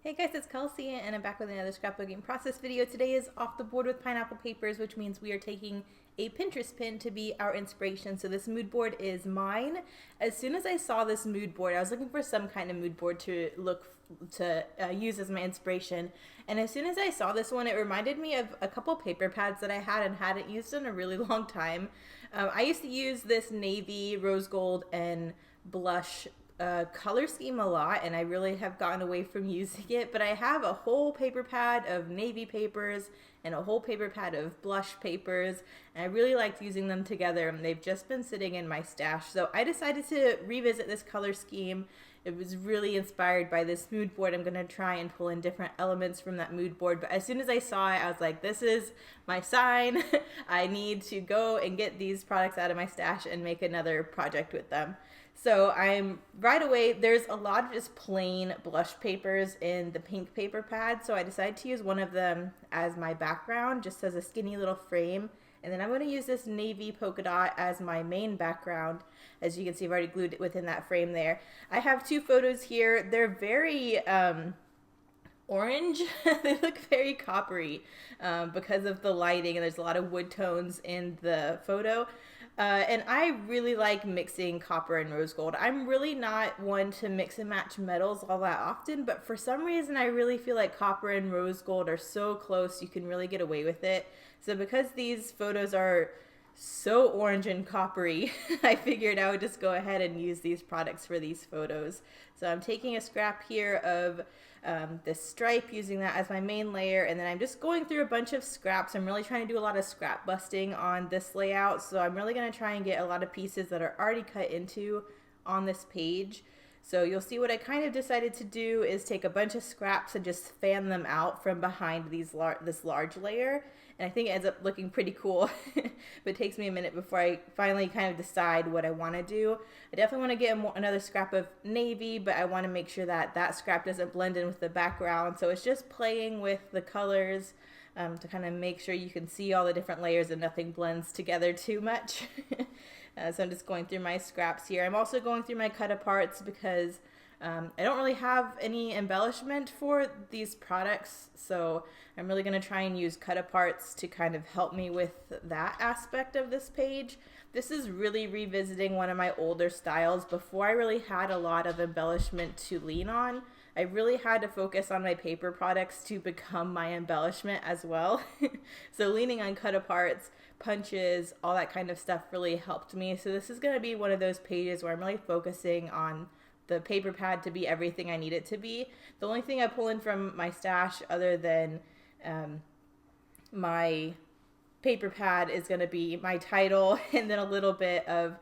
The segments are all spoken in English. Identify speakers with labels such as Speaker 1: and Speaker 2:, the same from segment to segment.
Speaker 1: Hey guys, it's Kelsey and I'm back with another scrapbooking process video. Today is off the board with pineapple papers, which means we are taking a Pinterest pin to be our inspiration. So this mood board is mine. As soon as I saw this mood board, I was looking for some kind of mood board to use as my inspiration. And as soon as I saw this one, it reminded me of a couple paper pads that I had and hadn't used in a really long time. I used to use this navy, rose gold, and blush color scheme a lot, and I really have gotten away from using it, but I have a whole paper pad of navy papers and a whole paper pad of blush papers, and I really liked using them together, and they've just been sitting in my stash. So I decided to revisit this color scheme. It was really inspired by this mood board. I'm going to try and pull in different elements from that mood board, but as soon as I saw it, I was like, this is my sign. I need to go and get these products out of my stash and make another project with them. So I'm right away, there's a lot of just plain blush papers in the pink paper pad. So I decided to use one of them as my background, just as a skinny little frame. And then I'm going to use this navy polka dot as my main background. As you can see, I've already glued it within that frame there. I have two photos here. They're very orange. They look very coppery because of the lighting, and there's a lot of wood tones in the photo. And I really like mixing copper and rose gold. I'm really not one to mix and match metals all that often, but for some reason I really feel like copper and rose gold are so close, you can really get away with it. So because these photos are so orange and coppery, I figured I would just go ahead and use these products for these photos. So I'm taking a scrap here of this stripe, using that as my main layer, and then I'm just going through a bunch of scraps. I'm really trying to do a lot of scrap busting on this layout, so I'm really going to try and get a lot of pieces that are already cut into on this page. So you'll see what I kind of decided to do is take a bunch of scraps and just fan them out from behind this large layer. And I think it ends up looking pretty cool, but it takes me a minute before I finally kind of decide what I want to do. I definitely want to get another scrap of navy, but I want to make sure that that scrap doesn't blend in with the background. So it's just playing with the colors to kind of make sure you can see all the different layers and nothing blends together too much. So I'm just going through my scraps here. I'm also going through my cut aparts because I don't really have any embellishment for these products, so I'm really going to try and use cut aparts to kind of help me with that aspect of this page. This is really revisiting one of my older styles. Before I really had a lot of embellishment to lean on, I really had to focus on my paper products to become my embellishment as well. So leaning on cut aparts, punches, all that kind of stuff really helped me. So this is going to be one of those pages where I'm really focusing on the paper pad to be everything I need it to be. The only thing I pull in from my stash other than my paper pad is going to be my title and then a little bit of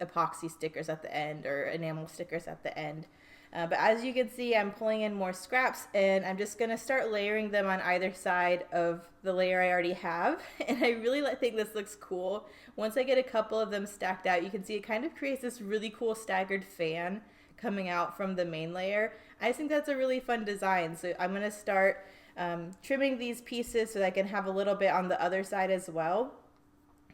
Speaker 1: epoxy stickers at the end, or enamel stickers at the end. But as you can see, I'm pulling in more scraps, and I'm just going to start layering them on either side of the layer I already have. And I really think this looks cool. Once I get a couple of them stacked out, you can see it kind of creates this really cool staggered fan coming out from the main layer. I think that's a really fun design. So I'm going to start trimming these pieces so that I can have a little bit on the other side as well.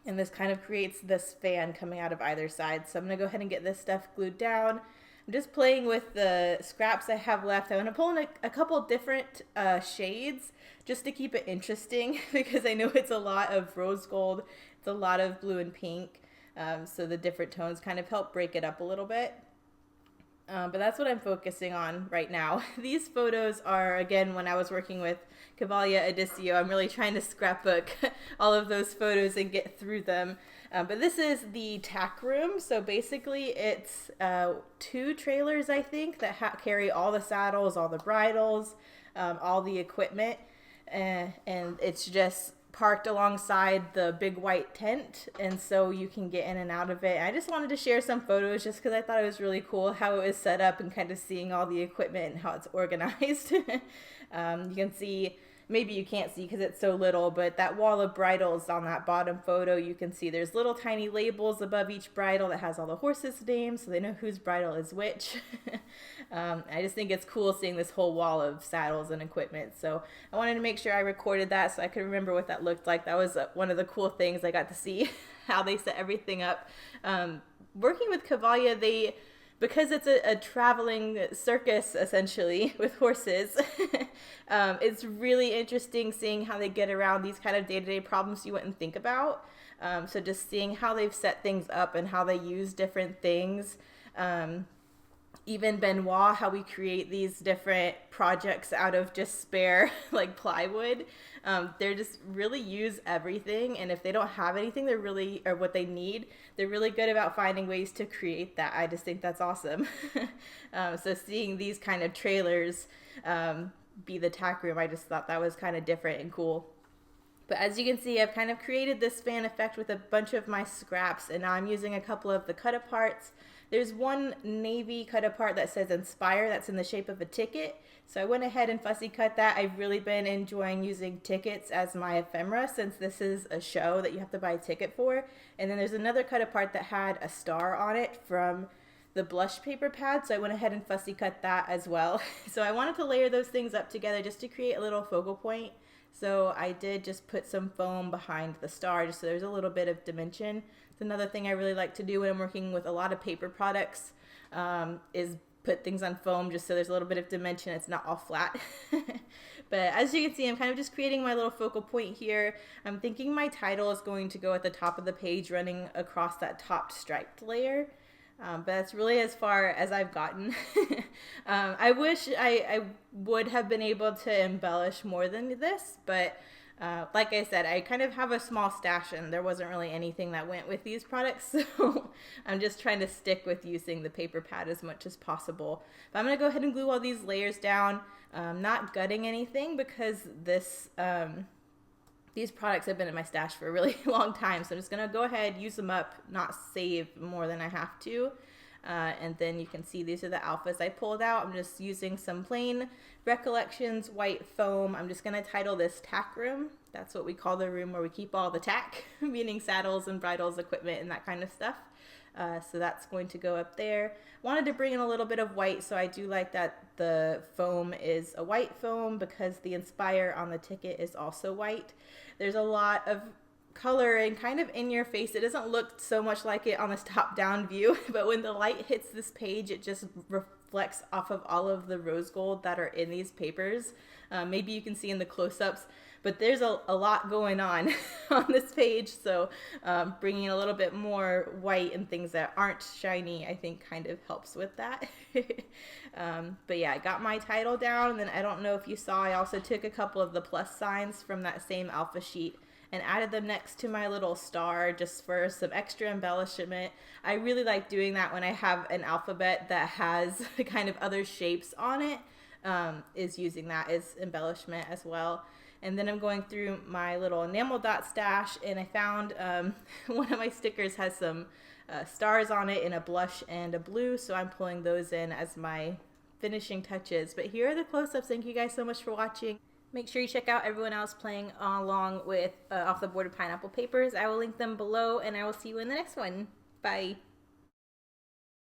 Speaker 1: And this kind of creates this fan coming out of either side. So I'm going to go ahead and get this stuff glued down. I'm just playing with the scraps I have left. I'm going to pull in a couple different shades just to keep it interesting because I know it's a lot of rose gold, it's a lot of blue and pink, so the different tones kind of help break it up a little bit. But that's what I'm focusing on right now. These photos are, again, when I was working with Cavallia Edicio, I'm really trying to scrapbook all of those photos and get through them. But this is the tack room. So basically it's 2 trailers, I think, that carry all the saddles, all the bridles, all the equipment. And it's just parked alongside the big white tent, and so you can get in and out of it. I just wanted to share some photos just because I thought it was really cool how it was set up and kind of seeing all the equipment and how it's organized. You can see, maybe you can't see because it's so little, but that wall of bridles on that bottom photo, you can see there's little tiny labels above each bridle that has all the horses' names, so they know whose bridle is which. I just think it's cool seeing this whole wall of saddles and equipment. So I wanted to make sure I recorded that so I could remember what that looked like. That was one of the cool things I got to see, how they set everything up. Working with Cavallia, they because it's a traveling circus essentially with horses, it's really interesting seeing how they get around these kind of day-to-day problems you wouldn't think about. So just seeing how they've set things up and how they use different things. Even Benoit, how we create these different projects out of just spare like plywood. They're just really use everything, and if they don't have anything they're really, or what they need, they're really good about finding ways to create that. I just think that's awesome. So seeing these kind of trailers be the tack room, I just thought that was kind of different and cool. But as you can see, I've kind of created this fan effect with a bunch of my scraps, and now I'm using a couple of the cut aparts. There's one navy cut apart that says Inspire that's in the shape of a ticket. So I went ahead and fussy cut that. I've really been enjoying using tickets as my ephemera since this is a show that you have to buy a ticket for. And then there's another cut apart that had a star on it from the blush paper pad, so I went ahead and fussy cut that as well. So I wanted to layer those things up together just to create a little focal point. So I did just put some foam behind the star just so there's a little bit of dimension. It's another thing I really like to do when I'm working with a lot of paper products, is put things on foam just so there's a little bit of dimension. It's not all flat. But as you can see, I'm kind of just creating my little focal point here. I'm thinking my title is going to go at the top of the page running across that top striped layer. But that's really as far as I've gotten. I wish I would have been able to embellish more than this, but like I said, I kind of have a small stash and there wasn't really anything that went with these products, so I'm just trying to stick with using the paper pad as much as possible. But I'm going to go ahead and glue all these layers down, not gutting anything because these products have been in my stash for a really long time, so I'm just going to go ahead, use them up, not save more than I have to. And then you can see these are the alphas I pulled out. I'm just using some plain Recollections white foam. I'm just going to title this Tack Room. That's what we call the room where we keep all the tack, meaning saddles and bridles, equipment, and that kind of stuff. So that's going to go up there. Wanted to bring in a little bit of white, so I do like that the foam is a white foam because the Inspire on the ticket is also white. There's a lot of color and kind of in your face. It doesn't look so much like it on this top down view, but when the light hits this page, it just reflects off of all of the rose gold that are in these papers. Maybe you can see in the close-ups, but there's a lot going on on this page, so bringing a little bit more white and things that aren't shiny I think kind of helps with that. But yeah, I got my title down, and then I don't know if you saw, I also took a couple of the plus signs from that same alpha sheet and added them next to my little star just for some extra embellishment. I really like doing that when I have an alphabet that has kind of other shapes on it, is using that as embellishment as well. And then I'm going through my little enamel dot stash, and I found one of my stickers has some stars on it in a blush and a blue, so I'm pulling those in as my finishing touches. But here are the close-ups. Thank you guys so much for watching. Make sure you check out everyone else playing along with Off the Board with Pineapple Papers. I will link them below, and I will see you in the next one. Bye.